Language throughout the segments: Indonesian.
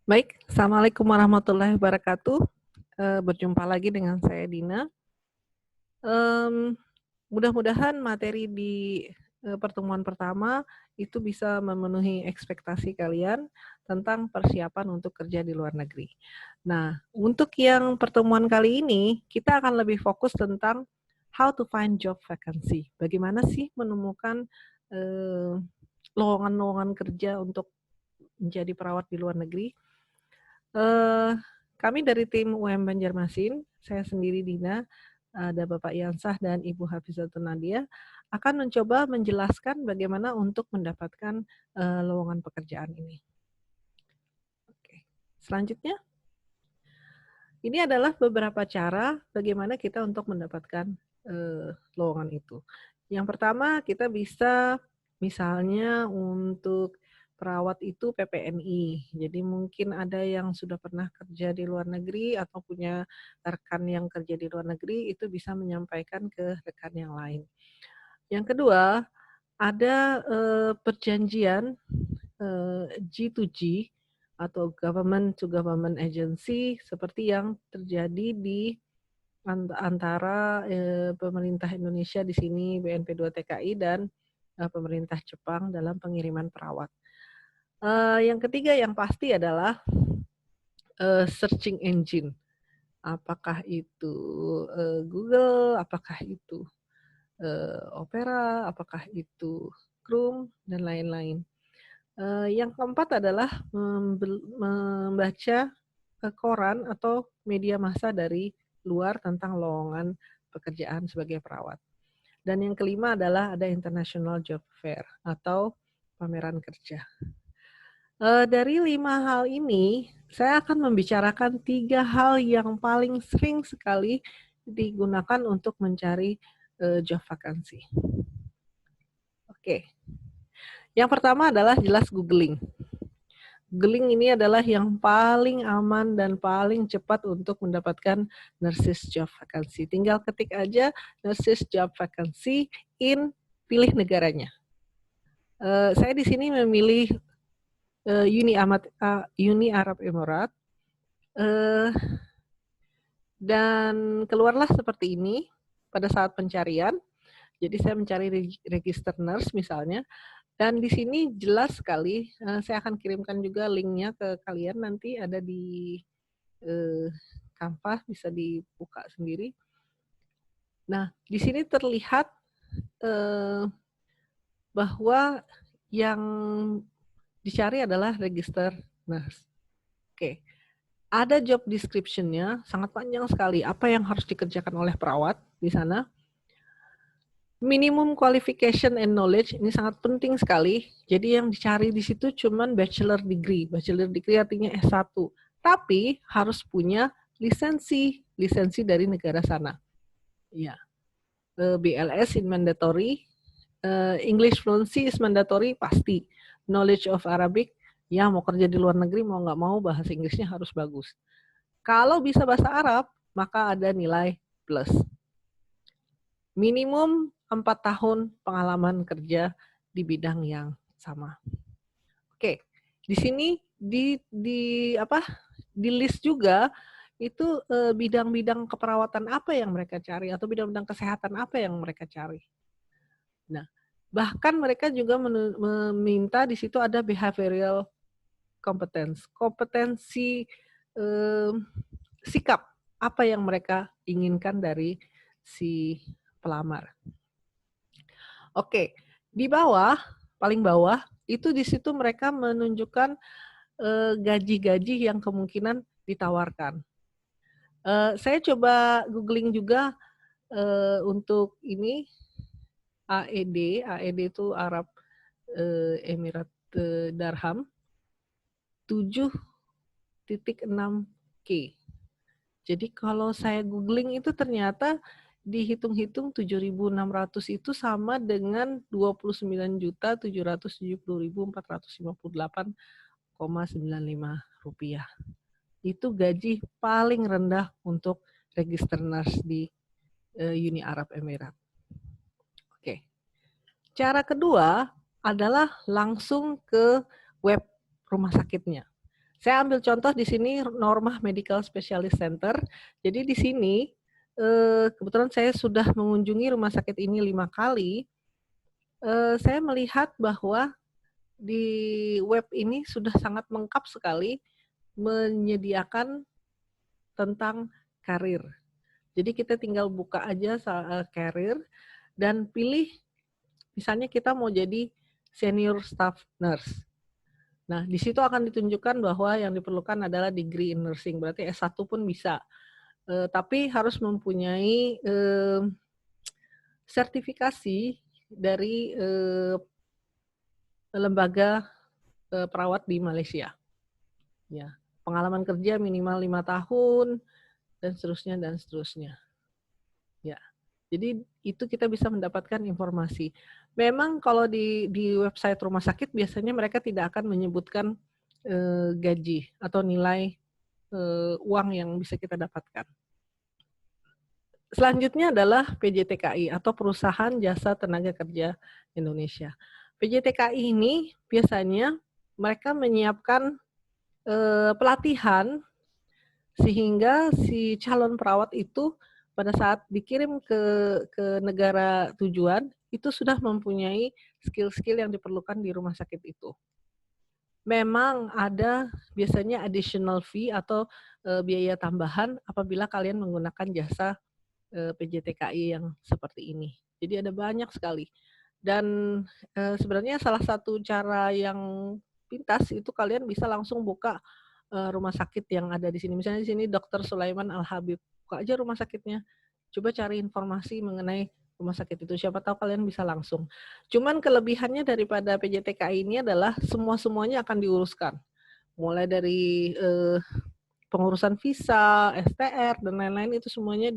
Baik, Assalamualaikum warahmatullahi wabarakatuh. Berjumpa lagi dengan saya Dina. Mmm, Mudah-mudahan materi di, pertemuan pertama itu bisa memenuhi ekspektasi kalian tentang persiapan untuk kerja di luar negeri. Nah, untuk yang pertemuan kali ini, kita akan lebih fokus tentang how to find job vacancy. Bagaimana sih menemukan, eee, lowongan-lowongan kerja untuk menjadi perawat di luar negeri. Eee, Kami dari tim UM Banjarmasin, saya sendiri Dina, ada Bapak Yansah dan Ibu Hafizatun Nadia, akan mencoba menjelaskan bagaimana untuk mendapatkan, lowongan pekerjaan ini. Oke, selanjutnya, ini adalah beberapa cara bagaimana kita untuk mendapatkan, lowongan itu. Yang pertama kita bisa misalnya untuk perawat itu PPNI. Jadi mungkin ada yang sudah pernah kerja di luar negeri atau punya rekan yang kerja di luar negeri, itu bisa menyampaikan ke rekan yang lain. Yang kedua, ada, perjanjian, G2G atau government to government agency seperti yang terjadi di antara, pemerintah Indonesia di sini BNP2TKI dan, pemerintah Jepang dalam pengiriman perawat. Yang ketiga yang pasti adalah, searching engine. Apakah itu, Google, apakah itu, Opera, apakah itu Chrome, dan lain-lain. Yang keempat adalah membaca, koran atau media massa dari luar tentang lowongan pekerjaan sebagai perawat. Dan yang kelima adalah ada International Job Fair atau pameran kerja. Dari 5 hal ini, saya akan membicarakan 3 hal yang paling sering sekali digunakan untuk mencari, job vacancy. Oke, yang pertama adalah jelas googling. Googling ini adalah yang paling aman dan paling cepat untuk mendapatkan nurses job vacancy. Tinggal ketik aja nurses job vacancy pilih negaranya. Saya di sini memilih Uni Arab Emirat, dan keluarlah seperti ini pada saat pencarian. Jadi saya mencari register nurse misalnya, dan di sini jelas sekali, saya akan kirimkan juga linknya ke kalian, nanti ada di Canva, bisa dibuka sendiri. Nah, di sini terlihat bahwa yang dicari adalah register nurse. Oke, ada job description-nya, sangat panjang sekali. Apa yang harus dikerjakan oleh perawat di sana? Minimum qualification and knowledge ini sangat penting sekali. Jadi yang dicari di situ cuman bachelor degree. Bachelor degree artinya S1. Tapi harus punya lisensi dari negara sana. Ya. BLS in mandatory, English fluency is mandatory pasti. Knowledge of Arabic, ya mau kerja di luar negeri mau nggak mau bahasa Inggrisnya harus bagus. Kalau bisa bahasa Arab, maka ada nilai plus. Minimum 4 tahun pengalaman kerja di bidang yang sama. Oke, di sini di list juga itu bidang-bidang keperawatan apa yang mereka cari atau bidang-bidang kesehatan apa yang mereka cari. Nah, bahkan mereka juga meminta di situ ada behavioral competence, kompetensi sikap apa yang mereka inginkan dari si pelamar. Oke, di bawah, paling bawah, itu di situ mereka menunjukkan gaji-gaji yang kemungkinan ditawarkan. Saya coba googling juga untuk ini AED itu Arab Emirat Dirham 7.6K. Jadi kalau saya googling itu ternyata dihitung-hitung 7.600 itu sama dengan 29.770.458,95 rupiah. Itu gaji paling rendah untuk register nurse di Uni Arab Emirat. Oke. Cara kedua adalah langsung ke web rumah sakitnya. Saya ambil contoh di sini Normah Medical Specialist Center. Jadi di sini kebetulan saya sudah mengunjungi rumah sakit ini 5 kali. Saya melihat bahwa di web ini sudah sangat lengkap sekali menyediakan tentang karir. Jadi kita tinggal buka aja karir dan pilih, misalnya kita mau jadi senior staff nurse. Nah, di situ akan ditunjukkan bahwa yang diperlukan adalah degree in nursing, berarti S1 pun bisa. Tapi harus mempunyai sertifikasi dari lembaga perawat di Malaysia. Ya, pengalaman kerja minimal 5 tahun dan seterusnya dan seterusnya. Ya. Jadi itu kita bisa mendapatkan informasi. Memang kalau di website rumah sakit biasanya mereka tidak akan menyebutkan gaji atau nilai uang yang bisa kita dapatkan. Selanjutnya adalah PJTKI atau Perusahaan Jasa Tenaga Kerja Indonesia. PJTKI ini biasanya mereka menyiapkan pelatihan sehingga si calon perawat itu pada saat dikirim ke negara tujuan itu sudah mempunyai skill-skill yang diperlukan di rumah sakit itu. Memang ada biasanya additional fee atau biaya tambahan apabila kalian menggunakan jasa PJTKI yang seperti ini. Jadi ada banyak sekali. Dan sebenarnya salah satu cara yang pintas itu kalian bisa langsung buka rumah sakit yang ada di sini. Misalnya di sini Dr. Sulaiman Al-Habib. Buka aja rumah sakitnya. Coba cari informasi mengenai rumah sakit itu. Siapa tahu kalian bisa langsung. Cuman kelebihannya daripada PJTKI ini adalah semua-semuanya akan diuruskan. Mulai dari pengurusan visa, STR, dan lain-lain itu semuanya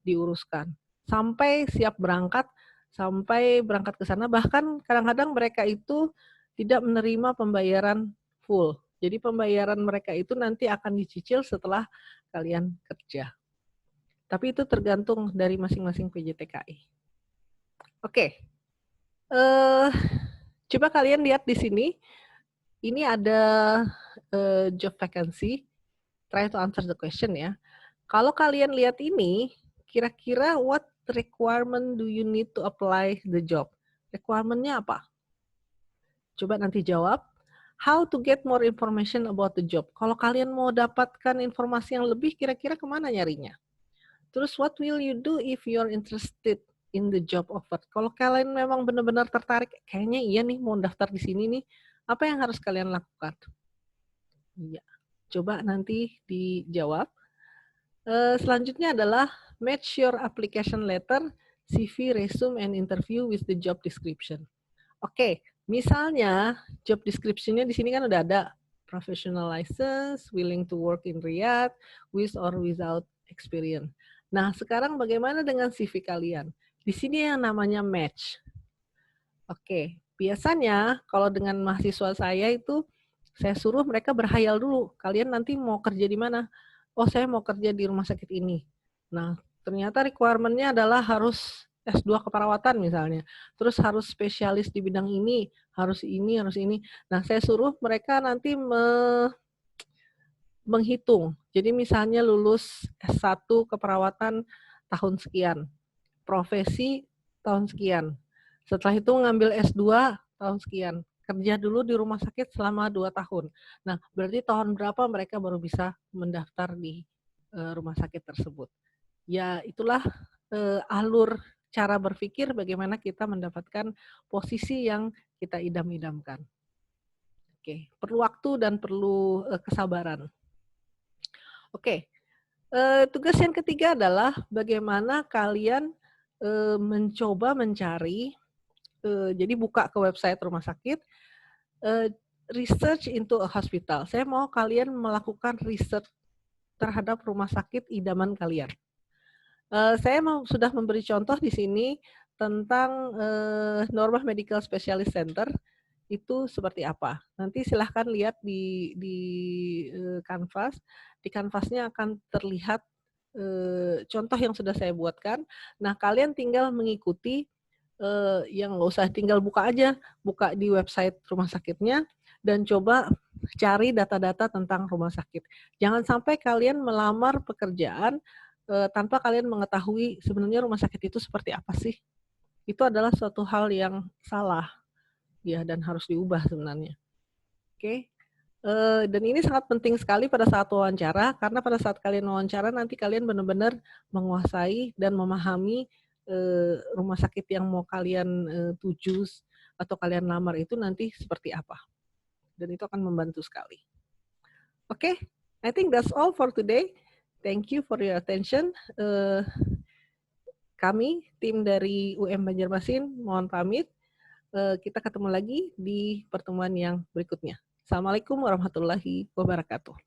diuruskan. Sampai siap berangkat, sampai berangkat ke sana. Bahkan kadang-kadang mereka itu tidak menerima pembayaran full. Jadi pembayaran mereka itu nanti akan dicicil setelah kalian kerja. Tapi itu tergantung dari masing-masing PJTKI. Oke. Coba kalian lihat di sini. Ini ada job vacancy. Try to answer the question ya. Kalau kalian lihat ini, kira-kira what requirement do you need to apply the job? Requirement-nya apa? Coba nanti jawab. How to get more information about the job? Kalau kalian mau dapatkan informasi yang lebih, kira-kira kemana nyarinya? Terus what will you do if you're interested in the job offer? Kalau kalian memang benar-benar tertarik, kayaknya iya nih mau daftar di sini nih, apa yang harus kalian lakukan? Iya, coba nanti dijawab. Selanjutnya adalah match your application letter, CV, resume, and interview with the job description. Oke, misalnya job description-nya di sini kan udah ada professional license, willing to work in Riyadh, with or without experience. Nah, sekarang bagaimana dengan CV kalian? Di sini yang namanya match. Oke, biasanya kalau dengan mahasiswa saya itu saya suruh mereka berhayal dulu. Kalian nanti mau kerja di mana? Oh, saya mau kerja di rumah sakit ini. Nah, ternyata requirement-nya adalah harus S2 keperawatan misalnya. Terus harus spesialis di bidang ini, harus ini, harus ini. Nah, saya suruh mereka nanti menghitung. Jadi misalnya lulus S1 keperawatan tahun sekian, profesi tahun sekian. Setelah itu ngambil S2 tahun sekian. Kerja dulu di rumah sakit selama 2 tahun. Nah, berarti tahun berapa mereka baru bisa mendaftar di rumah sakit tersebut. Ya, itulah alur cara berpikir bagaimana kita mendapatkan posisi yang kita idam-idamkan. Oke, perlu waktu dan perlu kesabaran. Oke, tugas yang ketiga adalah bagaimana kalian mencoba mencari, jadi buka ke website rumah sakit, research into a hospital. Saya mau kalian melakukan research terhadap rumah sakit idaman kalian. Saya sudah memberi contoh di sini tentang Normah Medical Specialist Center itu seperti apa. Nanti silahkan lihat di kanvas. Di kanvasnya akan terlihat contoh yang sudah saya buatkan. Nah, kalian tinggal mengikuti, yang nggak usah tinggal buka aja, buka di website rumah sakitnya dan coba cari data-data tentang rumah sakit. Jangan sampai kalian melamar pekerjaan, tanpa kalian mengetahui sebenarnya rumah sakit itu seperti apa sih. Itu adalah suatu hal yang salah, ya, dan harus diubah sebenarnya. Oke, dan ini sangat penting sekali pada saat wawancara, karena pada saat kalian wawancara nanti kalian benar-benar menguasai dan memahami, rumah sakit yang mau kalian, tuju atau kalian lamar itu nanti seperti apa, dan itu akan membantu sekali. Oke, I think that's all for today. Thank you for your attention. Kami tim dari UM Banjarmasin mohon pamit. Kita ketemu lagi di pertemuan yang berikutnya. Assalamualaikum warahmatullahi wabarakatuh.